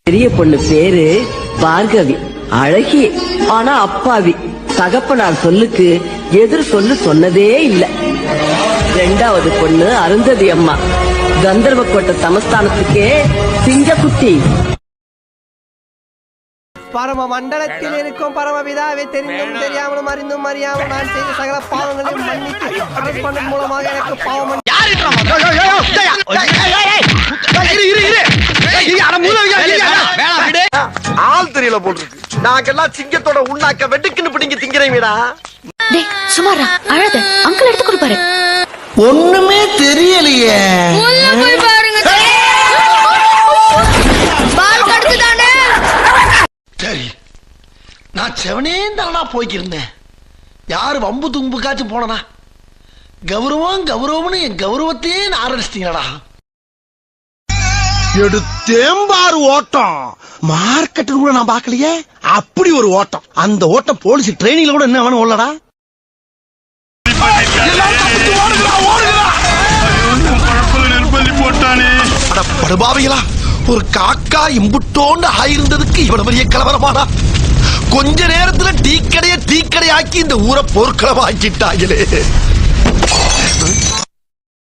பெரிய பொண்ணு பேரு பார்கவி. அழகி, ஆனா அப்பாவி. தகப்பனார் சொல்லுக்கு எதிர் சொல்லு சொன்னதே இல்ல. ரெண்டாவது பொண்ணு அருந்ததி அம்மா. கந்தர்வக்கோட்டை சமஸ்தானத்துக்கே சிங்கக்குட்டி. பரம மண்டலத்தில் இருக்கும் பரமபிதாவை தெரிந்தும் தெரியாமலும் அறிந்தும் அறியாமல் நான் செய்த சகல பாவங்களையும் மன்னித்து அரசு மூலமாக எனக்கு பாவம் ஆள் தெரியல போட்டுருக்கு. நாங்கெல்லாம் சிங்கத்தோட உண்ணாக்க வெட்டுக்குன்னு பிடிங்க திங்கிறீங்கடா. சுமாரா அழாத, அங்கிள் எடுத்து கொடுப்பாரு. ஒண்ணுமே தெரியலையே. சரி, நான் செவனே தானா போய்க்கிருந்தேன். யாரு வம்பு தும்புக்காச்சும் போனனா? கௌரவம் கௌரவம்னு என் கௌரவத்தையே ஆரம்பிச்சிட்டீங்களா? எடுத்தேம்பாரு ஓட்டம். மார்க்கெட்டு கூட நான் பாக்கலையே. அப்படி ஒரு ஓட்டம். அந்த ஓட்டம் போலீஸ் ட்ரைனிங்ல கூட என்ன வேணும் ஓடலடா. படுபாவிகளா, ஒரு காக்கா இம்புட்டோண்டு ஆயிருந்ததுக்கு இவ்வளவு பெரிய கலவரமாடா. கொஞ்ச நேரத்துல டீக்கடையாக்கி இந்த ஊரை போர்க்களமாக்கிட்டாங்களே.